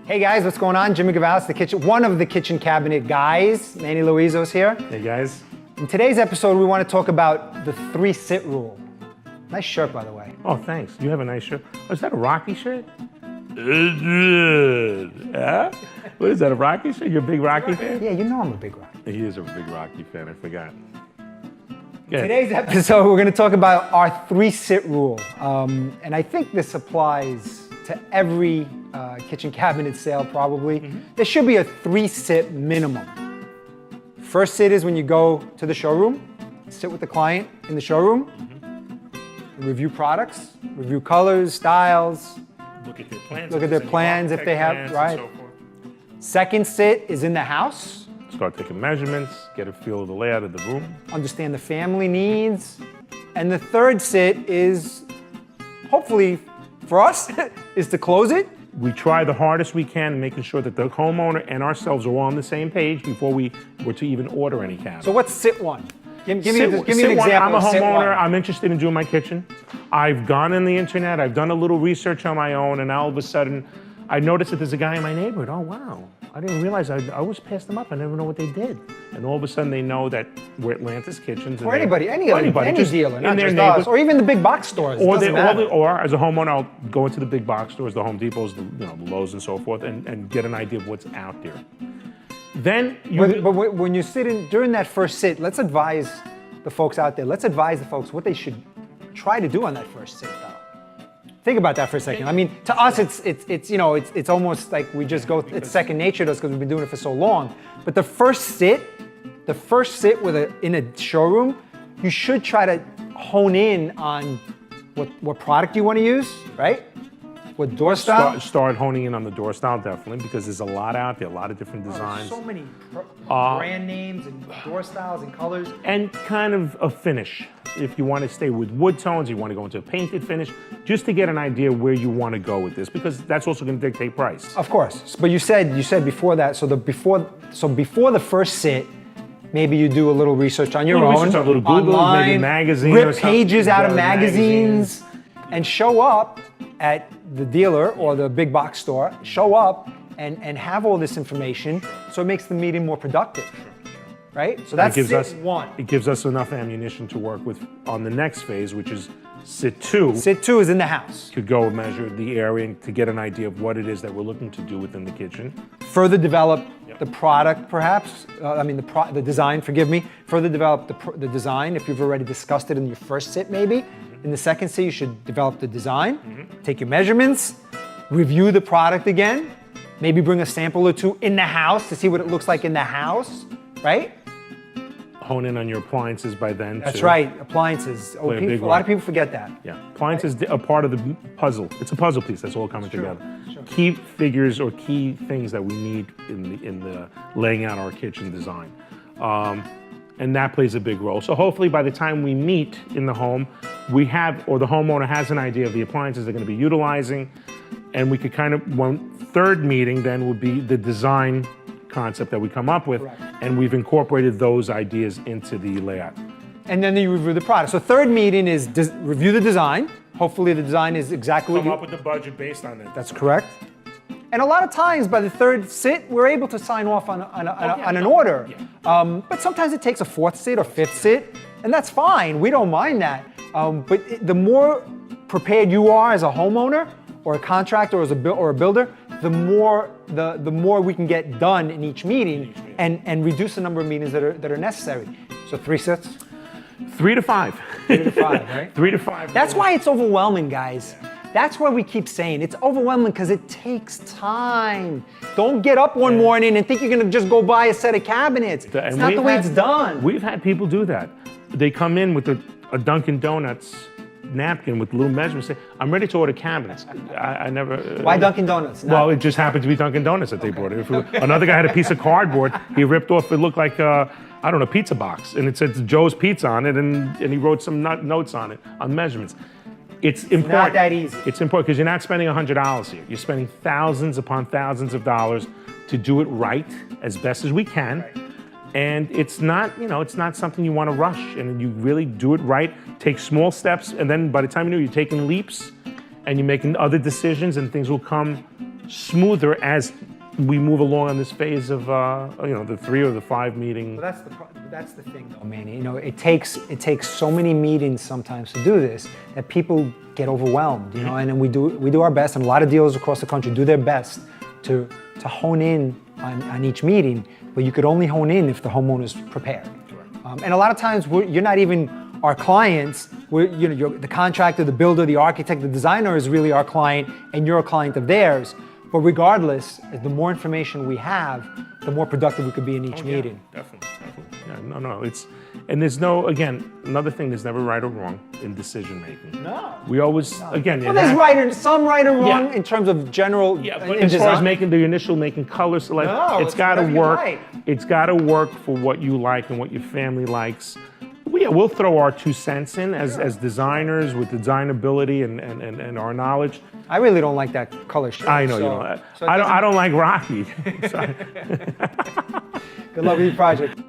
Hey guys, what's going on? Jimmy Gavalis, one of the kitchen cabinet guys. Manny Luizos here. Hey guys. In today's episode, we want to talk about the 3-sit rule. Nice shirt, by the way. Oh, thanks. You have a nice shirt. Oh, is that a Rocky shirt? Yeah? What is that, a Rocky shirt? You're a big Rocky fan? Yeah, you know I'm a big Rocky. He is a big Rocky fan, I forgot. In today's episode, we're going to talk about our 3-sit rule. And I think this applies to every kitchen cabinet sale, probably. There should be a 3-sit minimum. First sit is when you go to the showroom, sit with the client in the showroom, review products, review colors, styles. Look at their plans. Look at their plans if they have, right? So forth. Second sit is in the house. Start taking measurements, get a feel of the layout of the room. Understand the family needs. And the third sit is, hopefully for us, is to close it. We try the hardest we can, making sure that the homeowner and ourselves are all on the same page before we were to even order any cabinet. So what's sit one? Give me an Sit example. one, I'm a of sit homeowner. one. I'm interested in doing my kitchen. I've gone on the internet. I've done a little research on my own, and all of a sudden, I noticed that there's a guy in my neighborhood. Oh, wow. I didn't realize. I always passed them up. I never know what they did. And all of a sudden, they know that we're Atlantis Kitchens. Or anybody, any dealer, not just neighborhood. us, or even the big box stores. Or as a homeowner, I'll go into the big box stores, the Home Depots, the Lowe's, and so forth, and get an idea of what's out there. Then But when you're sitting during that first sit, let's advise the folks out there. Let's advise the folks what they should try to do on that first sit, though. Think about that for a second. I mean, to us, it's almost like we just go. It's second nature to us because we've been doing it for so long. But the first sit in a showroom, you should try to hone in on what product you want to use, right? What door style? Start honing in on the door style, definitely, because there's a lot out there, a lot of different designs. So many brand names and door styles and colors. And kind of a finish. If you want to stay with wood tones, you want to go into a painted finish, just to get an idea where you want to go with this, because that's also going to dictate price. Of course, but you said before that. So before the first sit, maybe you do a little research on your own, research on a little Google, online, maybe magazine, rip pages out of magazines, and show up at the dealer or the big box store. Show up and have all this information, so it makes the meeting more productive. Right? So that's sit one. It gives us enough ammunition to work with on the next phase, which is sit two. Sit two is in the house. Could go and measure the area to get an idea of what it is that we're looking to do within the kitchen. Further develop the product, perhaps. The design, forgive me. Further develop the design if you've already discussed it in your first sit, maybe. In the second sit, you should develop the design, take your measurements, review the product again, maybe bring a sample or two in the house to see what it looks like in the house, right? Hone in on your appliances by then. That's right, appliances. A lot of people forget that. Yeah, appliances are part of the puzzle. It's a puzzle piece that's all coming together. Sure. Key figures or key things that we need in the laying out our kitchen design. And that plays a big role. So hopefully by the time we meet in the home, we have, or the homeowner has an idea of the appliances they're going to be utilizing, and we could one third meeting then would be the design concept that we come up with, and we've incorporated those ideas into the layout. And then you review the product. So third meeting is review the design. Hopefully the design is exactly Come up with the budget based on that. That's correct. And a lot of times by the third sit, we're able to sign off on an order. Yeah. But sometimes it takes a fourth sit or fifth sit, and that's fine. We don't mind that. But the more prepared you are as a homeowner or a contractor or a builder, the more we can get done in each meeting and reduce the number of meetings that are necessary. So 3 sits? 3 to 5. 3 to 5, right? 3 to 5. That's why it's overwhelming, guys. That's why we keep saying it's overwhelming, because it takes time. Don't get up one morning and think you're gonna just go buy a set of cabinets. It's not the way it's done. We've had people do that. They come in with a Dunkin' Donuts napkin with little measurements. Say, I'm ready to order cabinets. I never. Why Dunkin' Donuts? Well, it just happened to be Dunkin' Donuts that they brought it. Another guy had a piece of cardboard. He ripped off. It looked like a pizza box, and it said Joe's Pizza on it, and he wrote some notes on it on measurements. It's important. Not that easy. It's important because you're not spending $100 here. You're spending thousands upon thousands of dollars to do it right as best as we can. Right. And it's not, it's not something you want to rush. And you really do it right, take small steps, and then by the time you know, you're taking leaps and you're making other decisions, and things will come smoother as we move along on this phase of the 3 or the 5 meeting. But that's the thing, though, Manny. You know, it takes so many meetings sometimes to do this that people get overwhelmed. You know, and then we do our best, and a lot of dealers across the country do their best to hone in on each meeting. But you could only hone in if the homeowner's prepared. And a lot of times you're not even our clients. You're the contractor, the builder, the architect, the designer is really our client, and you're a client of theirs. But regardless, the more information we have, the more productive we could be in each meeting. Definitely. Yeah, no. There's another thing, there's never right or wrong in decision making. No. We always, Well, there's some right and wrong in terms of general. Yeah, but as far as making color selection, it's got to work. Right. It's got to work for what you like and what your family likes. We'll throw our 2 cents in as designers with design ability and our knowledge. I really don't like that color shade. I know you don't. I don't like Rocky. Good luck with your project.